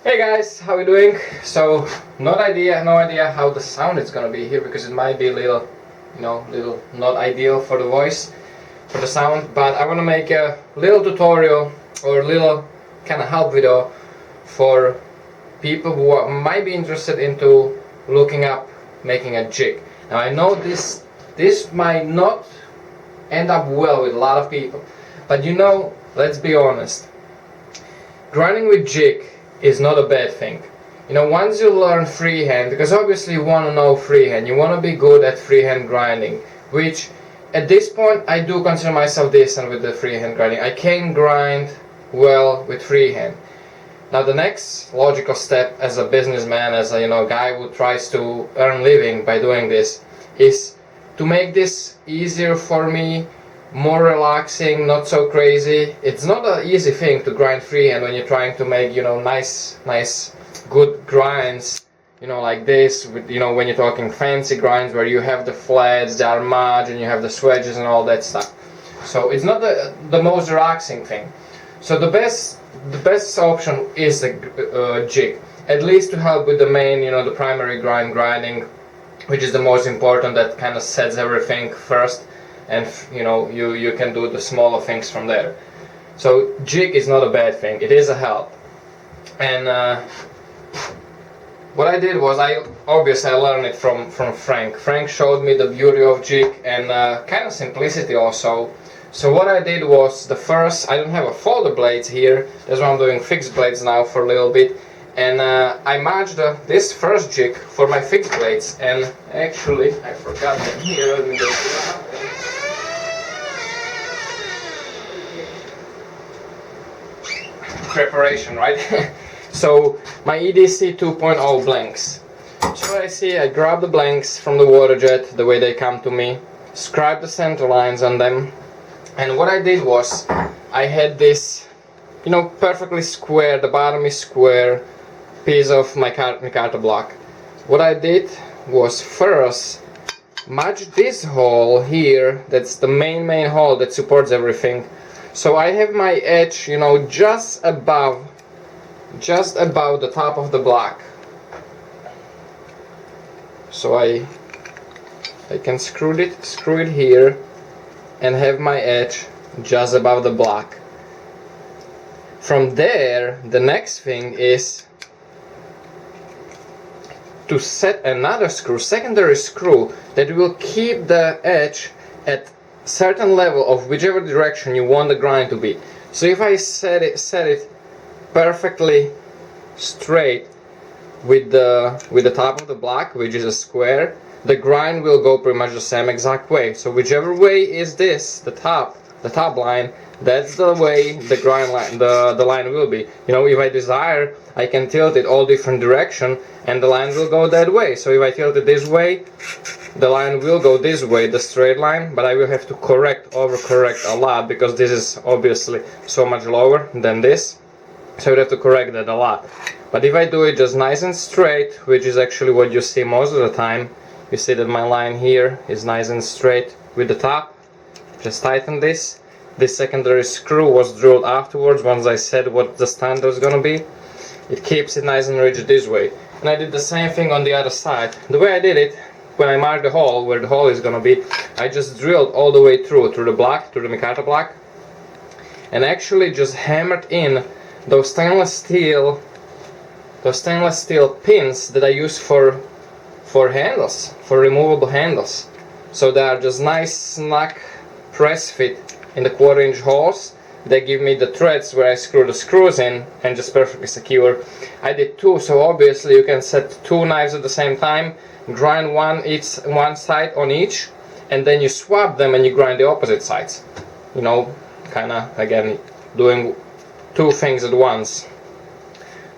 Hey guys, how you doing? So, no idea how the sound is gonna be here because it might be a little, little not ideal for the voice, for the sound. But I wanna make a little tutorial or a little kind of help video for people who might be interested into looking up making a jig. Now I know this might not end up well with a lot of people, but let's be honest. Grinding with jig is not a bad thing. Once you learn freehand, because obviously you want to know freehand, you want to be good at freehand grinding, which at this point I do consider myself decent with the freehand grinding. I can grind well with freehand. Now the next logical step as a businessman, as a guy who tries to earn living by doing this, is to make this easier for me, more relaxing, not so crazy. It's not an easy thing to grind freehand when you're trying to make nice good grinds, like this with, when you're talking fancy grinds where you have the flats, the armage, and you have the swedges and all that stuff. So it's not the most relaxing thing. So the best option is the jig, at least to help with the main, the primary grinding, which is the most important, that kind of sets everything first, and you can do the smaller things from there. So jig is not a bad thing, it is a help. And what I did was I learned it from Frank. Frank showed me the beauty of jig and kind of simplicity also. So what I did was, I don't have a folder blades here, that's why I'm doing fixed blades now for a little bit. And I matched this first jig for my fixed blades, and actually I forgot them here. Let me go to preparation, right? So my EDC 2.0 blanks. So what I see, I grab the blanks from the water jet the way they come to me, scribe the center lines on them, and what I did was I had this perfectly square, the bottom is square, piece of my micarta block. What I did was first match this hole here, that's the main hole that supports everything. So I have my edge, just above the top of the block. So I can screw it here and have my edge just above the block. From there, the next thing is to set another screw, secondary screw, that will keep the edge at certain level of whichever direction you want the grind to be. So if I set it perfectly straight with the top of the block, which is a square, the grind will go pretty much the same exact way. So whichever way is this, the top line, that's the way the grind line, the line will be. If I desire, I can tilt it all different direction and the line will go that way. So if I tilt it this way, the line will go this way, the straight line, but I will have to overcorrect a lot because this is obviously so much lower than this. So you have to correct that a lot. But if I do it just nice and straight, which is actually what you see most of the time, you see that my line here is nice and straight with the top. Just tighten this. This secondary screw was drilled afterwards once I said what the standard is gonna be. It keeps it nice and rigid this way. And I did the same thing on the other side. The way I did it, when I marked the hole, where the hole is gonna be, I just drilled all the way through the micarta block, and actually just hammered in those stainless steel pins that I use for handles, for removable handles. So they are just nice snug press fit in the 1/4-inch holes. They give me the threads where I screw the screws in and just perfectly secure. I did two, so obviously you can set two knives at the same time, grind one side on each, and then you swap them and you grind the opposite sides. Kinda again doing two things at once.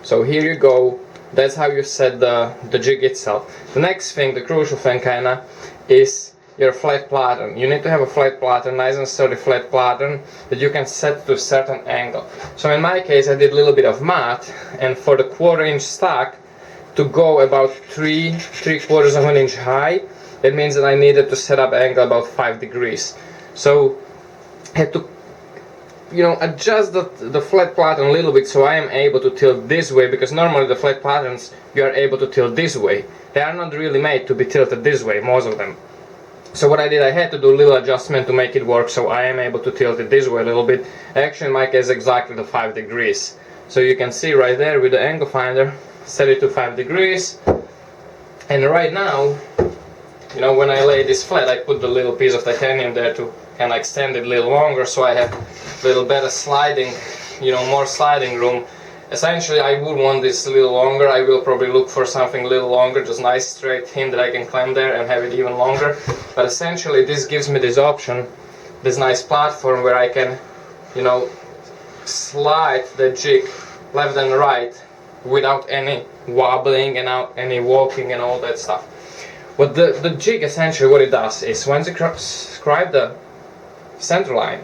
So here you go, that's how you set the jig itself. The next thing, the crucial thing kinda, is your flat platen. You need to have a flat platen, nice and sturdy flat platen that you can set to a certain angle. So in my case I did a little bit of math, and for the 1/4-inch stock to go about 3/4 of an inch high, it means that I needed to set up angle about 5 degrees. So I had to you know, adjust the flat platen a little bit so I am able to tilt this way, because normally the flat platens you are able to tilt this way. They are not really made to be tilted this way, most of them. So what I did, I had to do a little adjustment to make it work, so I am able to tilt it this way a little bit. Actually in my case exactly the 5 degrees. So you can see right there with the angle finder, set it to 5 degrees. And right now, you know, when I lay this flat, I put the little piece of titanium there to kind of extend it a little longer, so I have a little better sliding, you know, more sliding room. Essentially, I would want this a little longer. I will probably look for something a little longer, just nice straight hinge that I can clamp there and have it even longer. But essentially, this gives me this option, this nice platform where I can, you know, slide the jig left and right without any wobbling and out any walking and all that stuff. What the jig essentially what it does is once you scribe the center line,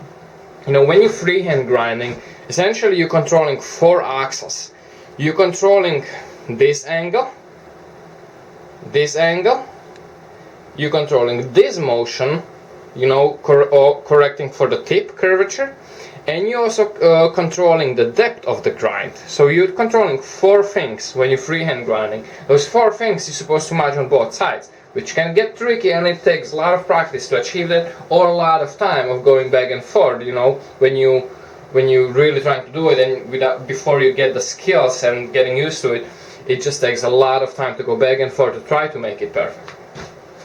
you know, when you freehand grinding, essentially you're controlling 4 axes. You're controlling this angle, you're controlling this motion, you know, correcting for the tip curvature, and you're also controlling the depth of the grind. So you're controlling 4 things when you're freehand grinding. Those 4 things you're supposed to match on both sides, which can get tricky, and it takes a lot of practice to achieve that, or a lot of time of going back and forth, you know, when you're really trying to do it, and before you get the skills and getting used to it, it just takes a lot of time to go back and forth to try to make it perfect.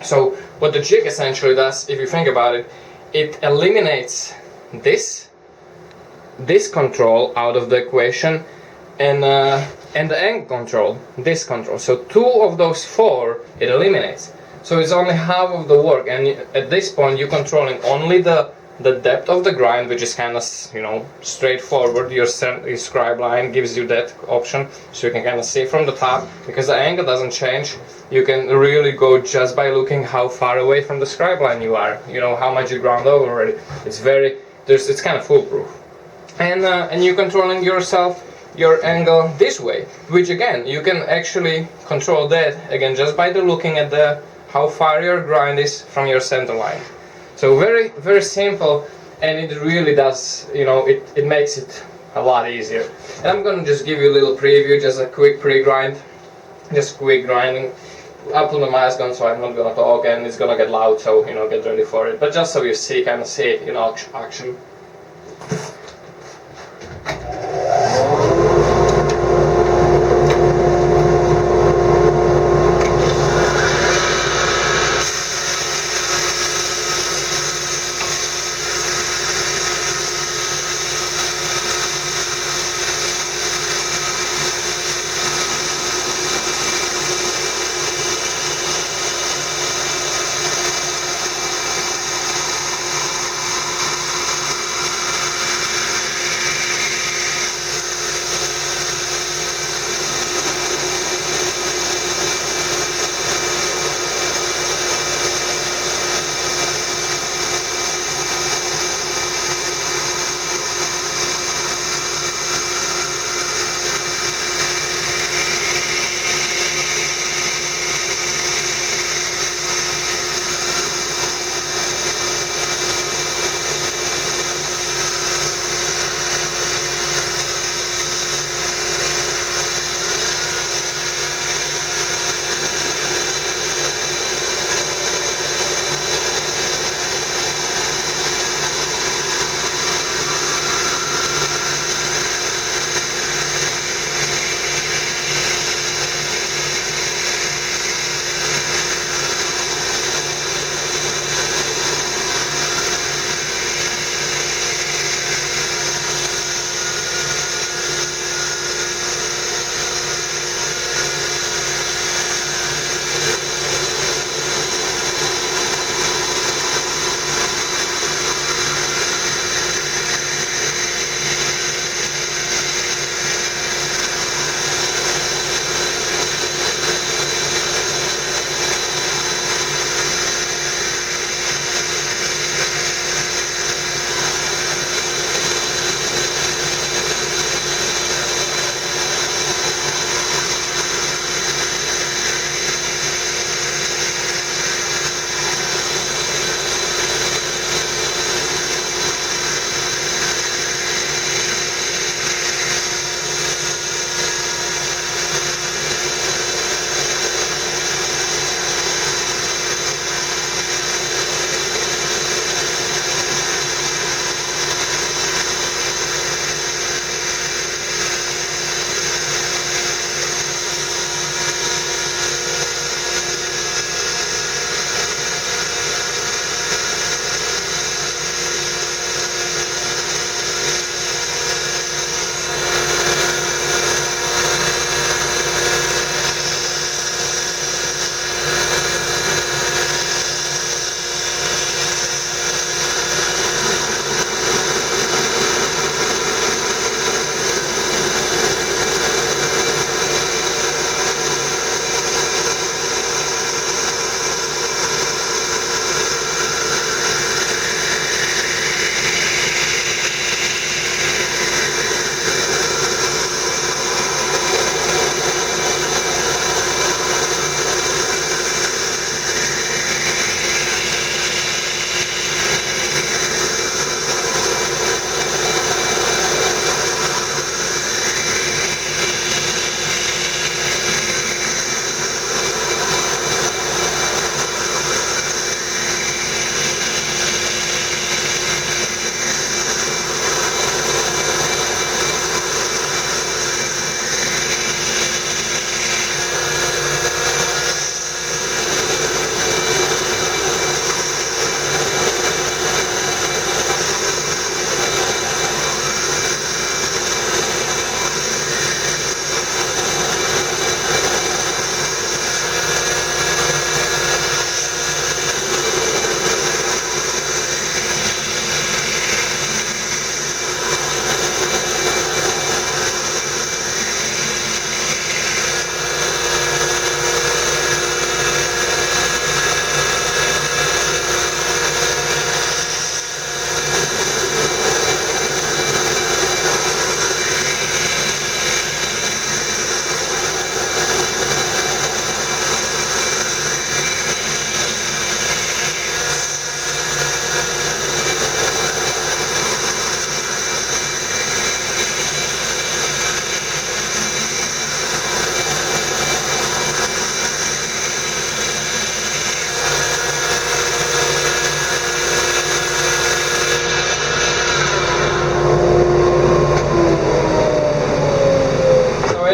So what the jig essentially does, if you think about it, it eliminates this control out of the equation, and the angle control, this control. So 2 of those 4 it eliminates. So it's only half of the work, and at this point you're controlling only the depth of the grind, which is kind of, you know, straightforward. Your scribe line gives you that option, so you can kind of see from the top, because the angle doesn't change. You can really go just by looking how far away from the scribe line you are, you know, how much you ground over already. It's kind of foolproof. And you're controlling your angle this way, which again you can actually control that again just by looking at how far your grind is from your center line. So very, very simple, and it really does, you know, it makes it a lot easier. And I'm gonna just give you a little preview, just a quick pre-grind, just quick grinding. I'll put the mask on, so I'm not gonna talk, and it's gonna get loud, so, you know, get ready for it. But just so you kind of see it in action.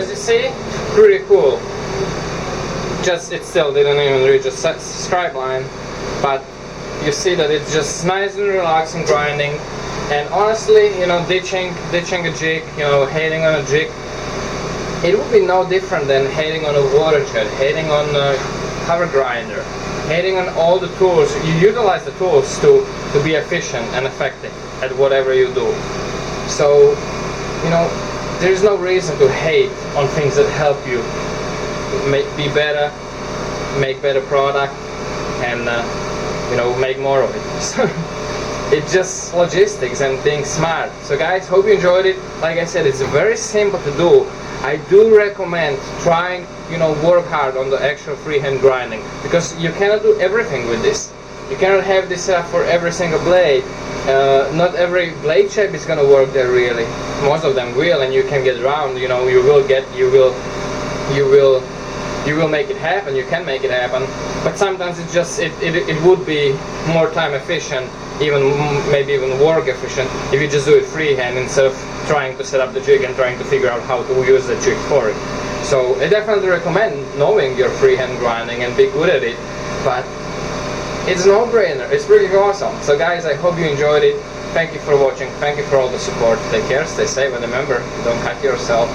as you see, pretty cool. Just, it still didn't even reach a stripe line, but you see that it's just nice and relaxing grinding. And honestly, you know, ditching a jig, you know, hating on a jig, it would be no different than hating on a water jet, hating on a cover grinder, hating on all the tools. You utilize the tools to be efficient and effective at whatever you do. So, you know, there's no reason to hate on things that help you be better, make better product, and you know, make more of it. So it's just logistics and being smart. So guys, hope you enjoyed it. Like I said, it's very simple to do. I do recommend trying, you know, work hard on the actual freehand grinding, because you cannot do everything with this. You cannot have this set up for every single blade. Not every blade shape is gonna work there really. Most of them will, and you can get around. You know, you will make it happen. You can make it happen. But sometimes it just it would be more time efficient, maybe even work efficient, if you just do it freehand instead of trying to set up the jig and trying to figure out how to use the jig for it. So I definitely recommend knowing your freehand grinding and be good at it, but it's a no-brainer. It's pretty awesome. So guys, I hope you enjoyed it. Thank you for watching. Thank you for all the support. Take care, stay safe, and remember, don't cut yourself.